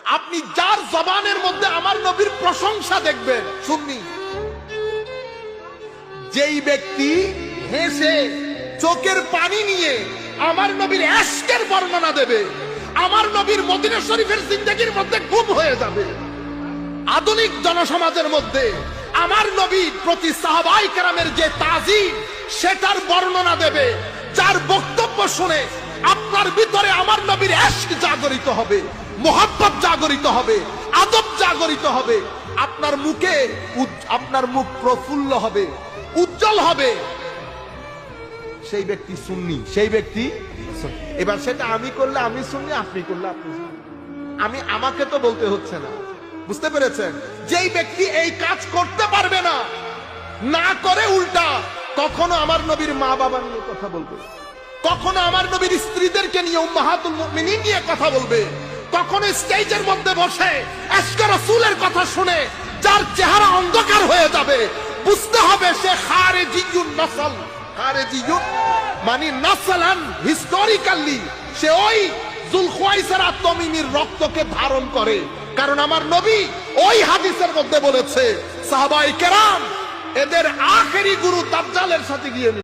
আপনি যার জবানের মধ্যে আমার নবীর প্রশংসা দেখবেন সুন্নি। যেই ব্যক্তি হেসে চোখের পানি নিয়ে আমার নবীর ইশকের বর্ণনা দেবে, আমার নবীর মদিনা শরীফের জিন্দেগির মধ্যে গুম হয়ে যাবে। আধুনিক জনসমাজের মধ্যে আমার নবীর প্রতি সাহাবায়ে কেরামের যে তাজিম, সেটার বর্ণনা দেবে, যার বক্তব্য শুনে আপনার ভিতরে আমার নবীর ইশক জাগরিত হবে, মোহাব্বত জাগরিত হবে, আদব জাগরিত হবে, আপনার মুখ প্রফুল্ল হবে, উজ্জ্বল হবে। সেই ব্যক্তি সুন্নি, সেই ব্যক্তি। এবার সেটা আমি করলে আমি সুন্নি, আপনি করলে আপনি সুন্নি। আমাকে তো বলতে হচ্ছে না, বুঝতে পেরেছেন? যেই ব্যক্তি এই কাজ করতে পারবে না, না করে উল্টা কখনো আমার নবীর মা বাবা নিয়ে কথা বলবে, কখনো আমার নবীর স্ত্রীদেরকে নিয়ে উম্মাহাতুল মুমিনিন নিয়ে কথা বলবে, কখনো স্টেজের মধ্যে বসে ইশকে রাসূলের কথা শুনে যার চেহারা অন্ধকার হয়ে যাবে, বুঝতে হবে সে খারিজিয়ুন নসল। খারিজিয়ুন মানে নসলান, হিস্টোরিক্যালি সে ওই যুলখুয়াইসরা তামিমির রক্তকে ধারণ করে। কারণ আমার নবী ওই হাদিসের মধ্যে বলেছে সাহাবায়ে কেরাম এদের আখেরি গুরু দাজ্জালের সাথে গিয়ে